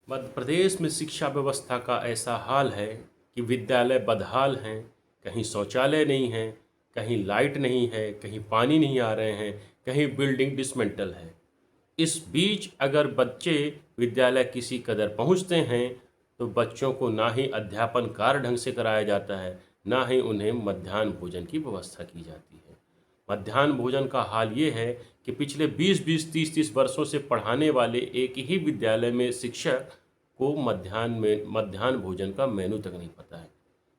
मध्य प्रदेश में शिक्षा व्यवस्था का ऐसा हाल है कि विद्यालय बदहाल हैं। कहीं शौचालय नहीं है, कहीं लाइट नहीं है, कहीं पानी नहीं आ रहे हैं, कहीं बिल्डिंग डिसमेंटल है। इस बीच अगर बच्चे विद्यालय किसी कदर पहुंचते हैं तो बच्चों को ना ही अध्यापन कार्य ढंग से कराया जाता है, ना ही उन्हें मध्याह्न भोजन की व्यवस्था की जाती है। मध्याह्न भोजन का हाल ये है कि पिछले 20-20, 30-30 वर्षों से पढ़ाने वाले एक ही विद्यालय में शिक्षक को मध्याह्न भोजन का मेनू तक नहीं पता है।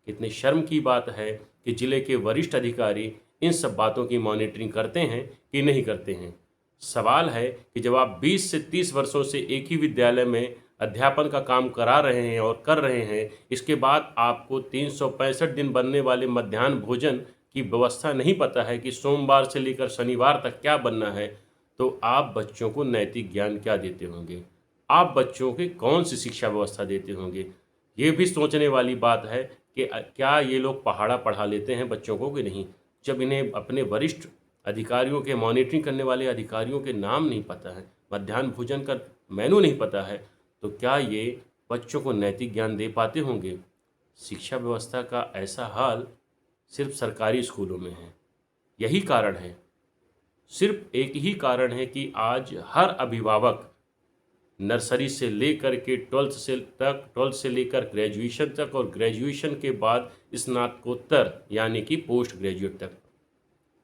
कितने शर्म की बात है कि जिले के वरिष्ठ अधिकारी इन सब बातों की मॉनिटरिंग करते हैं कि नहीं करते हैं। सवाल है कि जब आप 20 से 30 वर्षों से एक ही विद्यालय में अध्यापन का काम करा रहे हैं और कर रहे हैं, इसके बाद आपको 365 दिन बनने वाले मध्याह्न भोजन की व्यवस्था नहीं पता है कि सोमवार से लेकर शनिवार तक क्या बनना है, तो आप बच्चों को नैतिक ज्ञान क्या देते होंगे? आप बच्चों की कौन सी शिक्षा व्यवस्था देते होंगे? ये भी सोचने वाली बात है कि क्या ये लोग पहाड़ा पढ़ा लेते हैं बच्चों को कि नहीं? जब इन्हें अपने वरिष्ठ अधिकारियों के मॉनिटरिंग करने वाले अधिकारियों के नाम नहीं पता है, मध्याह्न भोजन का मेनू नहीं पता है, तो क्या ये बच्चों को नैतिक ज्ञान दे पाते होंगे? शिक्षा व्यवस्था का ऐसा हाल सिर्फ सरकारी स्कूलों में है। यही कारण है, सिर्फ एक ही कारण है कि आज हर अभिभावक नर्सरी से लेकर के 12th से लेकर ग्रेजुएशन तक और ग्रेजुएशन के बाद स्नातकोत्तर यानी कि पोस्ट ग्रेजुएट तक,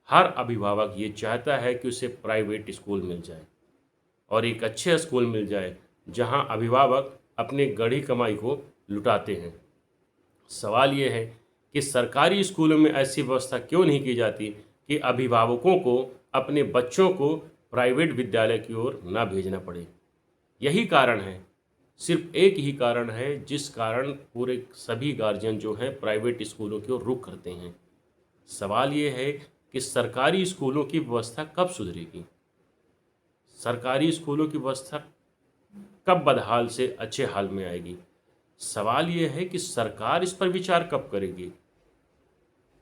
हर अभिभावक ये चाहता है कि उसे प्राइवेट स्कूल मिल जाए और एक अच्छे स्कूल मिल जाए जहां अभिभावक अपने गढ़ी कमाई को लुटाते हैं। सवाल ये है कि सरकारी स्कूलों में ऐसी व्यवस्था क्यों नहीं की जाती कि अभिभावकों को अपने बच्चों को प्राइवेट विद्यालय की ओर ना भेजना पड़े। यही कारण है, सिर्फ एक ही कारण है जिस कारण पूरे सभी गार्जियन जो हैं प्राइवेट स्कूलों की ओर रुख करते हैं। सवाल ये है कि सरकारी स्कूलों की व्यवस्था कब सुधरेगी? सरकारी स्कूलों की व्यवस्था कब बदहाल से अच्छे हाल में आएगी? सवाल ये है कि सरकार इस पर विचार कब करेगी?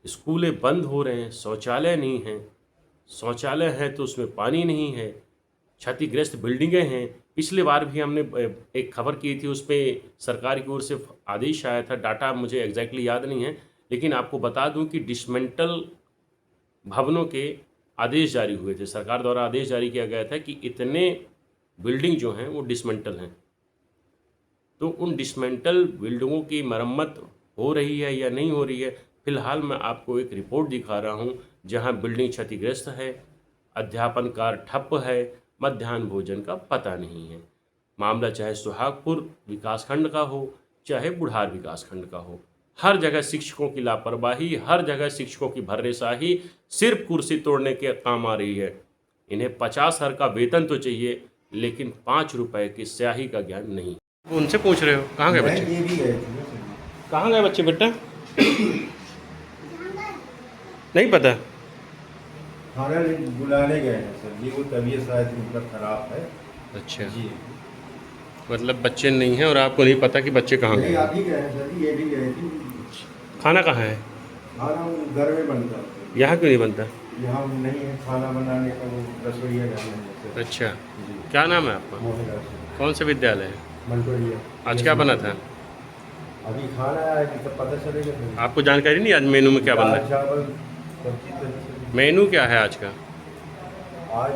स्कूलें बंद हो रहे हैं, शौचालय नहीं हैं, शौचालय हैं तो उसमें पानी नहीं है, क्षतिग्रस्त बिल्डिंगें हैं। पिछले बार भी हमने एक खबर की थी, उस पर सरकार की ओर से आदेश आया था, डाटा मुझे एग्जैक्टली याद नहीं है, लेकिन आपको बता दूं कि डिसमेंटल भवनों के आदेश जारी हुए थे। सरकार द्वारा आदेश जारी किया गया था कि इतने बिल्डिंग जो हैं वो डिसमेंटल हैं। तो उन डिसमेंटल बिल्डिंगों की मरम्मत हो रही है या नहीं हो रही है? फिलहाल मैं आपको एक रिपोर्ट दिखा रहा हूं जहां बिल्डिंग क्षतिग्रस्त है, अध्यापन कार्य ठप्प है, मध्याह्न भोजन का पता नहीं है। मामला चाहे सुहागपुर विकासखंड का हो, चाहे बुढ़ार विकासखंड का हो, हर जगह शिक्षकों की लापरवाही, हर जगह शिक्षकों की भर्रेशाही सिर्फ कुर्सी तोड़ने के काम आ रही है। इन्हें 50,000 का वेतन तो चाहिए, लेकिन 5 रुपए की स्याही का ज्ञान नहीं। उनसे पूछ रहे हो कहाँ गए बच्चे? ये भी गए थे। कहाँ गए बच्चे बेटा? नहीं पता। खाना बुलाने गए हैं सर जी, वो तबीयत शायद उनका खराब है। अच्छा, जी मतलब बच्चे नहीं हैं और आपको नहीं पता कि बच्चे कहाँ नहीं, गए? आप ही गए हैं सर जी, ये भी गए थे। खाना कहाँ है? खाना वो घर में बनता है, यहाँ क्यों नहीं बनता? यहाँ नहीं है खाना बनाने का, वो रसोईया घर में है सर। अच्छा, जी क्या नाम है आपका? मोहन राज कौन सा विद्यालय है? मंटोरिया। आज क्या बना था? अभी खाना आया कि तब पता चलेगा सर। आपको जानकारी नहीं आज मेनू में क्या बन रहा दाल है? चावल सब्जी तो मेनू क्या है आज का? आज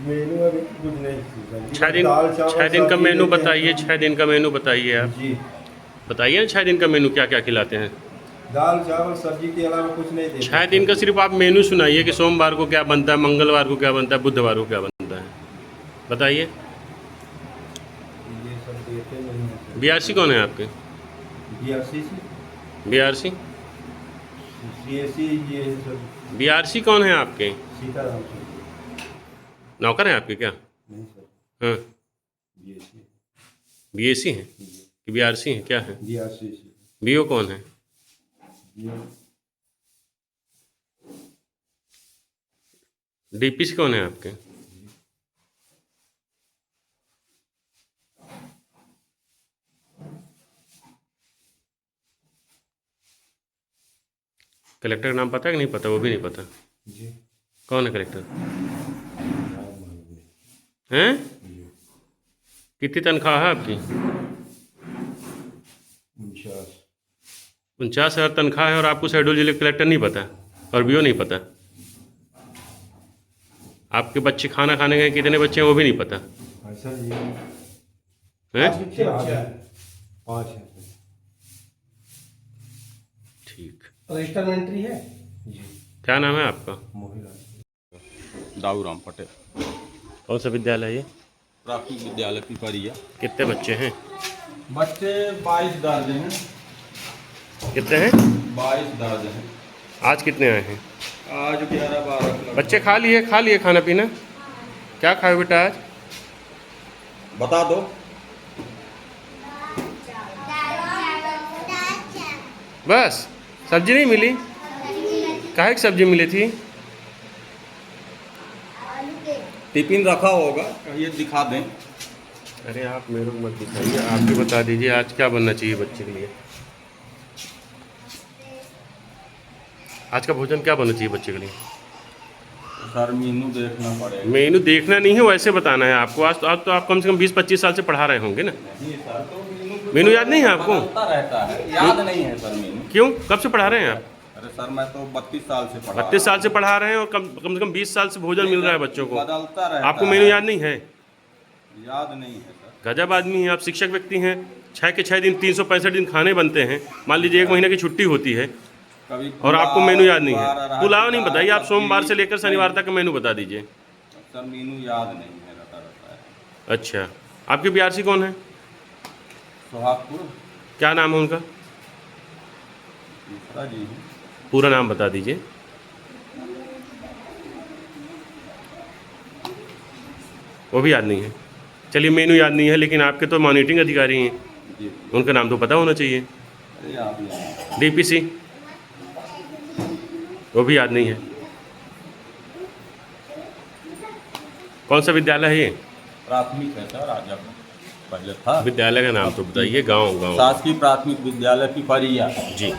मेनू अभी कुछ नहीं थी सर जी, 6 दिन, दाल चावल 6 दिन का सब्जी मेनू देते हैं। बताइए, 6 दिन का मेनू बताइए आप। जी बताइए ना 6 दिन का मेनू क्या क्या खिलाते हैं? दाल चावल सब्जी के अलावा कुछ नहीं देते। 6 दिन का सिर्फ आप मेनू सुनाइए कि सोमवार को क्या बनता है, मंगलवार को क्या बनता है, बुधवार को क्या बनता है, बताइए। ये सब देते नहीं है सर। बीआरसी कौन है आपके? बीआरसी बीआरसी सीएससी ये है सर। बीआरसी कौन है आपके? सीताराम सर। नौकर हैं आपके क्या? नहीं सर, हाँ, बीएससी बीएससी हैं कि बीआरसी हैं, क्या है? बीआरसी बीओ कौन है? डीपीसी कौन है आपके? कलेक्टर का नाम पता है कि नहीं पता? वो भी नहीं पता। जी कौन है कलेक्टर? हैं? कितनी तनख्वाह है आपकी? 49,000 तनख्वाह है और आपको शेड्यूल जिले कलेक्टर नहीं पता और बीओ नहीं पता। आपके बच्चे खाना खाने गए, कितने बच्चे हैं वो भी नहीं पता हाँ सर जी, है। 5 है ठीक, रजिस्टर में एंट्री है। जी। क्या नाम है आपका? मोहित दाऊराम पटेल, कौन सा विद्यालय है ये? प्राथमिक विद्यालय पिपरिया। कितने बच्चे हैं? बच्चे 22 दर्जन हैं। कितने हैं? 22 दर्जन हैं। आज कितने आए हैं? आज 11-12 बच्चे खा लिए खाना पीना? क्या खाए बेटा आज? बता दो। बस सब्जी नहीं मिली? काहे की सब्जी मिली थी? टिफिन रखा होगा, कहिए दिखा दें। अरे आप मेरे को मत दिखाइए, आप भी बता दीजिए आज क्या बनना चाहिए बच्चे के लिए। आज का भोजन क्या बनना चाहिए बच्चे के लिए? सर मेनू देखना पड़ेगा। मेनू देखना नहीं है, वैसे बताना है आपको। आज तो आप कम से कम 20-25 साल से पढ़ा रहे होंगे ना। नहीं सर, तो मेनू याद नहीं है आपको? बदलता रहता है, याद नहीं है सर मेनू। क्यों, कब से पढ़ा रहे हैं आप? अरे सर मैं तो 32 साल से पढ़ा 32 साल से पढ़ा रहे हैं और कम से कम 20 साल से भोजन मिल रहा है बच्चों को। बदलता रहता आपको मेनू याद नहीं है? याद नहीं है सर। गजब आदमी है आप, शिक्षक व्यक्ति हैं। 6 के 6 दिन 365 दिन खाने बनते हैं। मान लीजिए 1 महीने की छुट्टी होती है कभी और आपको मेनू याद नहीं है। पुलाव, पुलाव नहीं बताइए, आप सोमवार से सब्जी लेकर शनिवार तक का मेनू बता दीजिए। सर मेनू याद नहीं है, रहता है। अच्छा, आपके बीआरसी कौन है? सोहागपुर क्या नाम है उनका? मिश्रा जी हैं। पूरा नाम बता दीजिए। वो भी याद नहीं है। चलिए मेनू याद नहीं है, लेकिन आपके तो मॉनिटरिंग अधिकारी हैं, जी उनका नाम तो पता होना चाहिए। अरे याद नहीं है। डीपीसी, वो भी याद नहीं है। कौन सा विद्यालय है ये? प्राथमिक है सर, आज पहले था। विद्यालय का नाम तो बताइए, गांव। शासकीय प्राथमिक विद्यालय पिपरिया। जी।